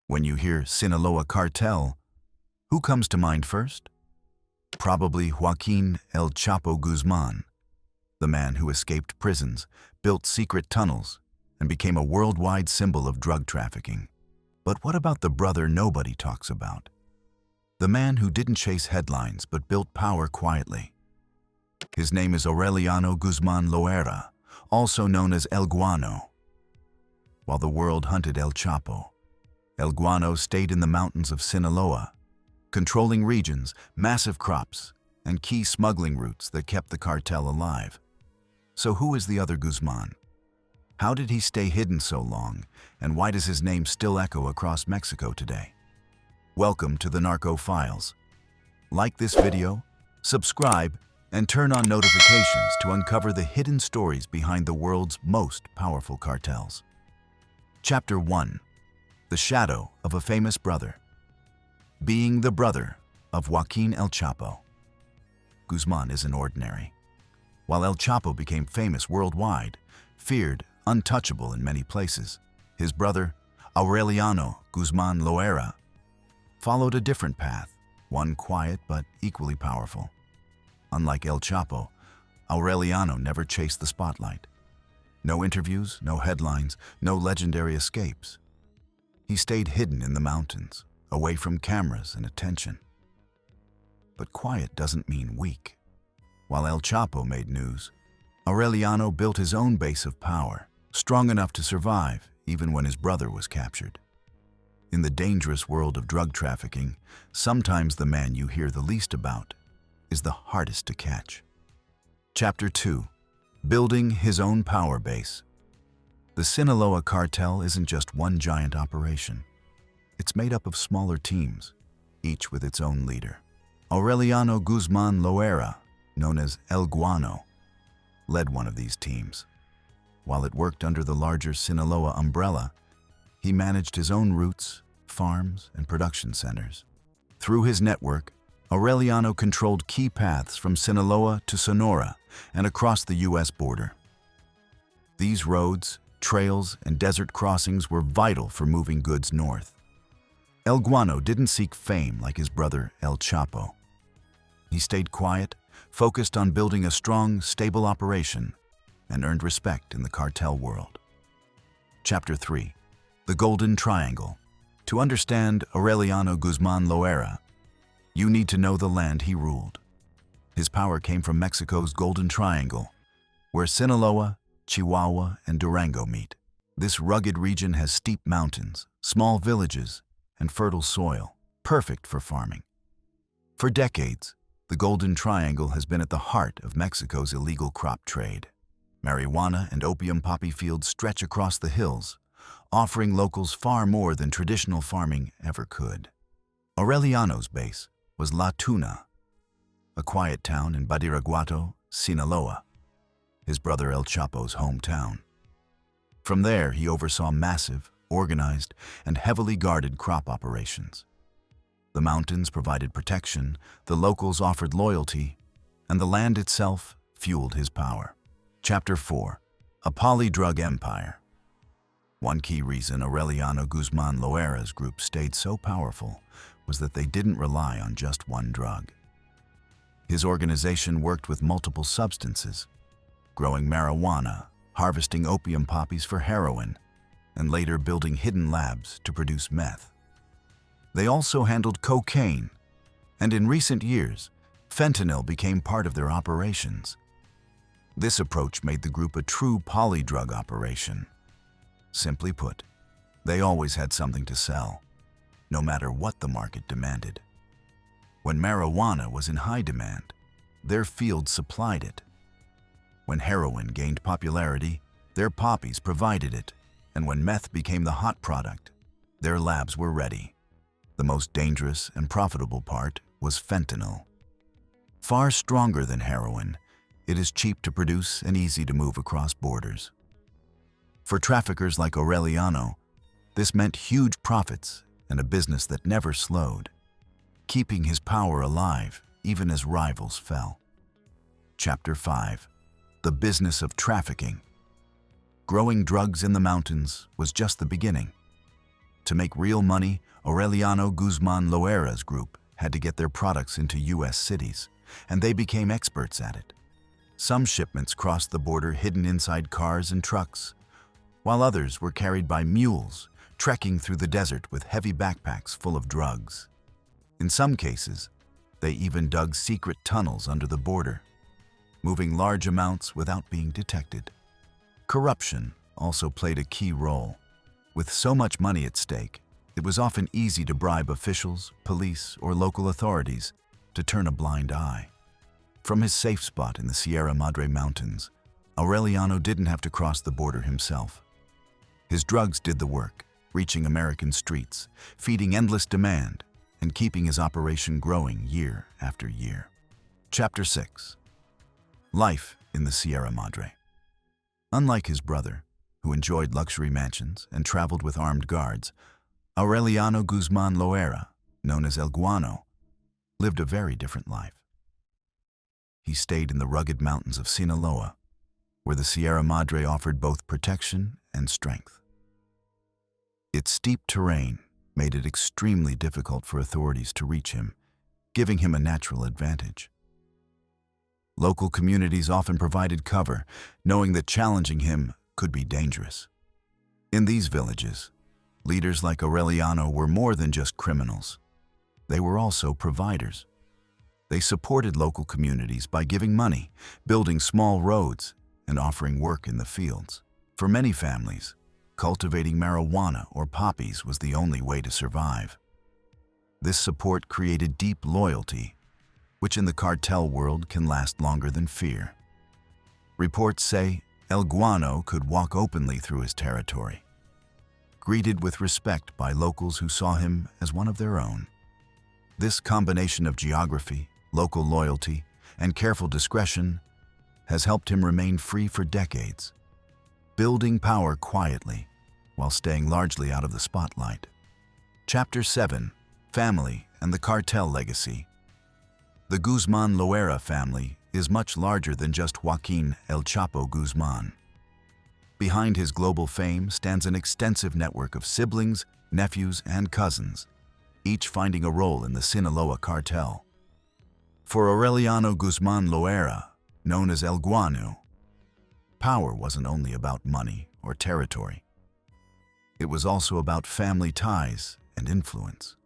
When you hear Sinaloa Cartel, who comes to mind first? Probably Joaquin El Chapo Guzman, the man who escaped prisons, built secret tunnels, and became a worldwide symbol of drug trafficking. But what about the brother nobody talks about? The man who didn't chase headlines but built power quietly. His name is Aureliano Guzmán-Loera, also known as El Guano. While the world hunted El Chapo, El Guano stayed in the mountains of Sinaloa, controlling regions, massive crops, and key smuggling routes that kept the cartel alive. So who is the other Guzman? How did he stay hidden so long, and why does his name still echo across Mexico today? Welcome to the Narco Files. Like this video, subscribe, and turn on notifications to uncover the hidden stories behind the world's most powerful cartels. Chapter 1. The Shadow of a Famous Brother. Being the brother of Joaquin El Chapo. Guzman isn't ordinary. While El Chapo became famous worldwide, feared, untouchable in many places, his brother, Aureliano Guzmán-Loera, followed a different path, one quiet but equally powerful. Unlike El Chapo, Aureliano never chased the spotlight. No interviews, no headlines, no legendary escapes. He stayed hidden in the mountains, away from cameras and attention. But quiet doesn't mean weak. While El Chapo made news, Aureliano built his own base of power, strong enough to survive even when his brother was captured. In the dangerous world of drug trafficking, sometimes the man you hear the least about is the hardest to catch. Chapter 2. Building his own power base. The Sinaloa Cartel isn't just one giant operation. It's made up of smaller teams, each with its own leader. Aureliano Guzmán-Loera, known as El Guano, led one of these teams. While it worked under the larger Sinaloa umbrella, he managed his own routes, farms, and production centers. Through his network, Aureliano controlled key paths from Sinaloa to Sonora and across the U.S. border. These roads, trails, and desert crossings were vital for moving goods north. El Guano didn't seek fame like his brother El Chapo. He stayed quiet, focused on building a strong, stable operation, and earned respect in the cartel world. Chapter 3. The Golden Triangle. To understand Aureliano Guzmán-Loera, you need to know the land he ruled. His power came from Mexico's Golden Triangle, where Sinaloa, Chihuahua, and Durango meet. This rugged region has steep mountains, small villages, and fertile soil, perfect for farming. For decades, the Golden Triangle has been at the heart of Mexico's illegal crop trade. Marijuana and opium poppy fields stretch across the hills, offering locals far more than traditional farming ever could. Aureliano's base was La Tuna, a quiet town in Badiraguato, Sinaloa, his brother El Chapo's hometown. From there, he oversaw massive, organized, and heavily guarded crop operations. The mountains provided protection, the locals offered loyalty, and the land itself fueled his power. Chapter 4. A Polydrug Empire. One key reason Aureliano Guzmán-Loera's group stayed so powerful was that they didn't rely on just one drug. His organization worked with multiple substances, growing marijuana, harvesting opium poppies for heroin, and later building hidden labs to produce meth. They also handled cocaine, and in recent years, fentanyl became part of their operations. This approach made the group a true polydrug operation. Simply put, they always had something to sell, no matter what the market demanded. When marijuana was in high demand, their fields supplied it. When heroin gained popularity, their poppies provided it. And when meth became the hot product, their labs were ready. The most dangerous and profitable part was fentanyl. Far stronger than heroin, it is cheap to produce and easy to move across borders. For traffickers like Aureliano, this meant huge profits and a business that never slowed, keeping his power alive even as rivals fell. Chapter 5. The Business of Trafficking. Growing drugs in the mountains was just the beginning. To make real money, Aureliano Guzmán-Loera's group had to get their products into U.S. cities, and they became experts at it. Some shipments crossed the border hidden inside cars and trucks, while others were carried by mules, trekking through the desert with heavy backpacks full of drugs. In some cases, they even dug secret tunnels under the border, moving large amounts without being detected. Corruption also played a key role. With so much money at stake, it was often easy to bribe officials, police, or local authorities to turn a blind eye. From his safe spot in the Sierra Madre mountains, Aureliano didn't have to cross the border himself. His drugs did the work, reaching American streets, feeding endless demand, and keeping his operation growing year after year. Chapter 6. Life in the Sierra Madre. Unlike his brother, who enjoyed luxury mansions and traveled with armed guards, Aureliano Guzmán-Loera, known as El Guano, lived a very different life. He stayed in the rugged mountains of Sinaloa, where the Sierra Madre offered both protection and strength. Its steep terrain made it extremely difficult for authorities to reach him, giving him a natural advantage. Local communities often provided cover, knowing that challenging him could be dangerous. In these villages, leaders like Aureliano were more than just criminals. They were also providers. They supported local communities by giving money, building small roads, and offering work in the fields. For many families, cultivating marijuana or poppies was the only way to survive. This support created deep loyalty, which in the cartel world can last longer than fear. Reports say El Guano could walk openly through his territory, greeted with respect by locals who saw him as one of their own. This combination of geography, local loyalty, and careful discretion has helped him remain free for decades, building power quietly while staying largely out of the spotlight. Chapter 7. Family and the Cartel Legacy. The Guzmán-Loera family is much larger than just Joaquin El Chapo Guzman. Behind his global fame stands an extensive network of siblings, nephews, and cousins, each finding a role in the Sinaloa Cartel. For Aureliano Guzmán-Loera, known as El Guano, power wasn't only about money or territory. It was also about family ties and influence.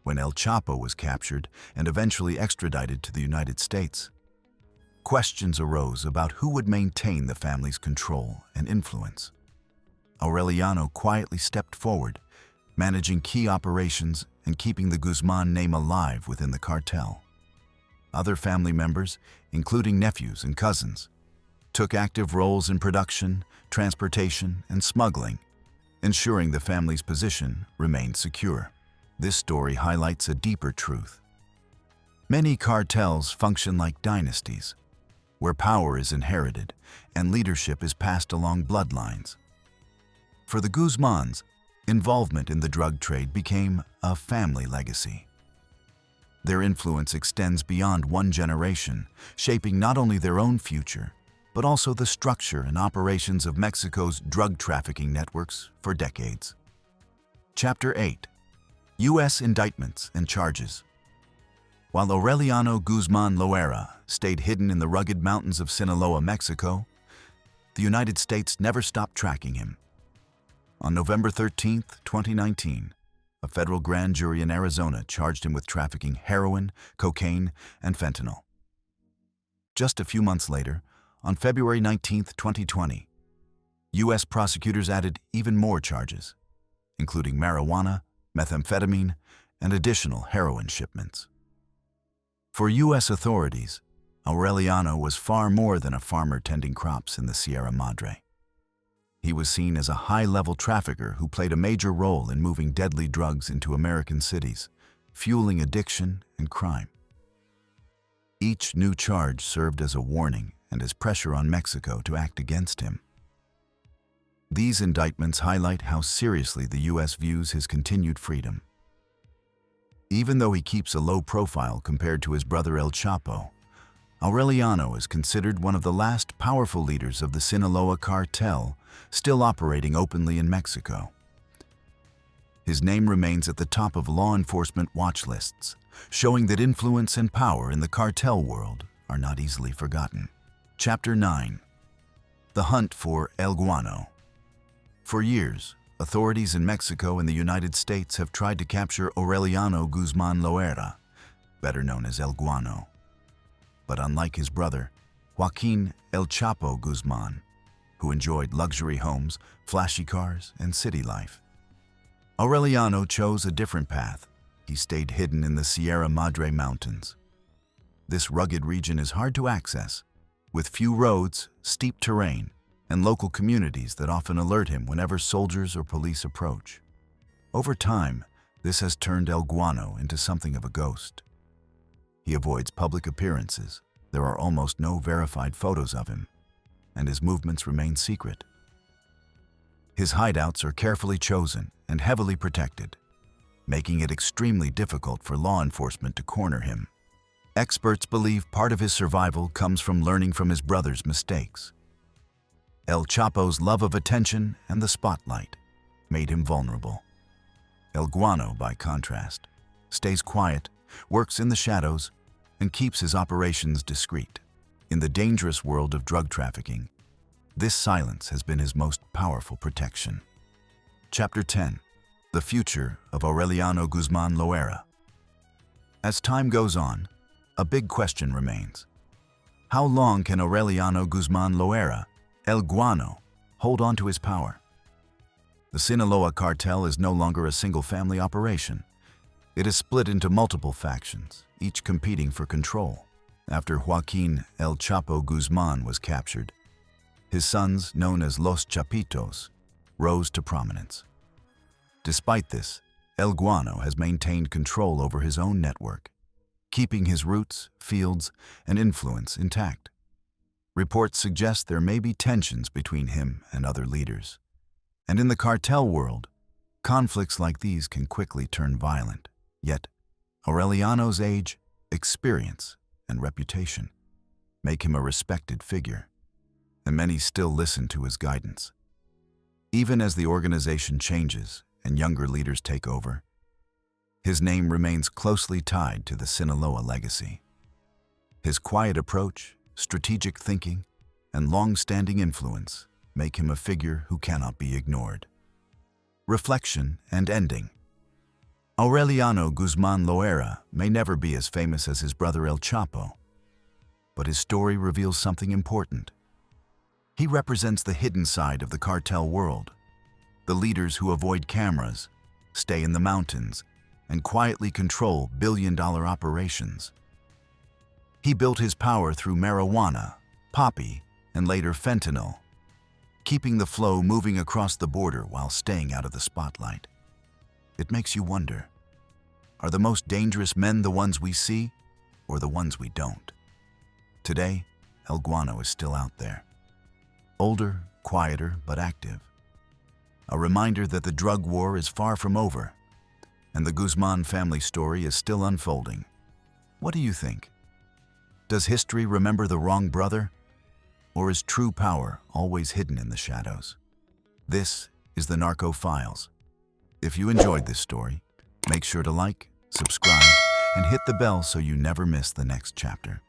When El Chapo was captured and eventually extradited to the United States, questions arose about who would maintain the family's control and influence. Aureliano quietly stepped forward, managing key operations and keeping the Guzman name alive within the cartel. Other family members, including nephews and cousins, took active roles in production, transportation, and smuggling, ensuring the family's position remained secure. This story highlights a deeper truth. Many cartels function like dynasties, where power is inherited and leadership is passed along bloodlines. For the Guzmans, involvement in the drug trade became a family legacy. Their influence extends beyond one generation, shaping not only their own future, but also the structure and operations of Mexico's drug trafficking networks for decades. Chapter 8. U.S. Indictments and Charges. While Aureliano Guzmán-Loera stayed hidden in the rugged mountains of Sinaloa, Mexico, the United States never stopped tracking him. On November 13, 2019, a federal grand jury in Arizona charged him with trafficking heroin, cocaine, and fentanyl. Just a few months later, on February 19, 2020, U.S. prosecutors added even more charges, including marijuana, methamphetamine, and additional heroin shipments. For U.S. authorities, Aureliano was far more than a farmer tending crops in the Sierra Madre. He was seen as a high-level trafficker who played a major role in moving deadly drugs into American cities, fueling addiction and crime. Each new charge served as a warning and as pressure on Mexico to act against him. These indictments highlight how seriously the U.S. views his continued freedom. Even though he keeps a low profile compared to his brother El Chapo, Aureliano is considered one of the last powerful leaders of the Sinaloa Cartel, still operating openly in Mexico. His name remains at the top of law enforcement watch lists, showing that influence and power in the cartel world are not easily forgotten. Chapter 9. The Hunt for El Guano. For years, authorities in Mexico and the United States have tried to capture Aureliano Guzmán-Loera, better known as El Guano. But unlike his brother, Joaquin El Chapo Guzman, who enjoyed luxury homes, flashy cars, and city life, Aureliano chose a different path. He stayed hidden in the Sierra Madre mountains. This rugged region is hard to access, with few roads, steep terrain, and local communities that often alert him whenever soldiers or police approach. Over time, this has turned El Guano into something of a ghost. He avoids public appearances. There are almost no verified photos of him, and his movements remain secret. His hideouts are carefully chosen and heavily protected, making it extremely difficult for law enforcement to corner him. Experts believe part of his survival comes from learning from his brother's mistakes. El Chapo's love of attention and the spotlight made him vulnerable. El Guano, by contrast, stays quiet, works in the shadows, and keeps his operations discreet. In the dangerous world of drug trafficking, this silence has been his most powerful protection. Chapter 10. The Future of Aureliano Guzmán-Loera. As time goes on, a big question remains. How long can Aureliano Guzmán-Loera, El Guano, hold on to his power? The Sinaloa Cartel is no longer a single-family operation. It is split into multiple factions, each competing for control. After Joaquin El Chapo Guzman was captured, his sons, known as Los Chapitos, rose to prominence. Despite this, El Guano has maintained control over his own network, keeping his roots, fields, and influence intact. Reports suggest there may be tensions between him and other leaders. And in the cartel world, conflicts like these can quickly turn violent. Yet, Aureliano's age, experience, and reputation make him a respected figure, and many still listen to his guidance. Even as the organization changes and younger leaders take over, his name remains closely tied to the Sinaloa legacy. His quiet approach, strategic thinking, and long-standing influence make him a figure who cannot be ignored. Reflection and ending. Aureliano Guzmán-Loera may never be as famous as his brother El Chapo, but his story reveals something important. He represents the hidden side of the cartel world, the leaders who avoid cameras, stay in the mountains, and quietly control billion-dollar operations. He built his power through marijuana, poppy, and later fentanyl, keeping the flow moving across the border while staying out of the spotlight. It makes you wonder, are the most dangerous men the ones we see, or the ones we don't? Today, El Guano is still out there. Older, quieter, but active. A reminder that the drug war is far from over, and the Guzman family story is still unfolding. What do you think? Does history remember the wrong brother? Or is true power always hidden in the shadows? This is the Narco Files. If you enjoyed this story, make sure to like, subscribe, and hit the bell so you never miss the next chapter.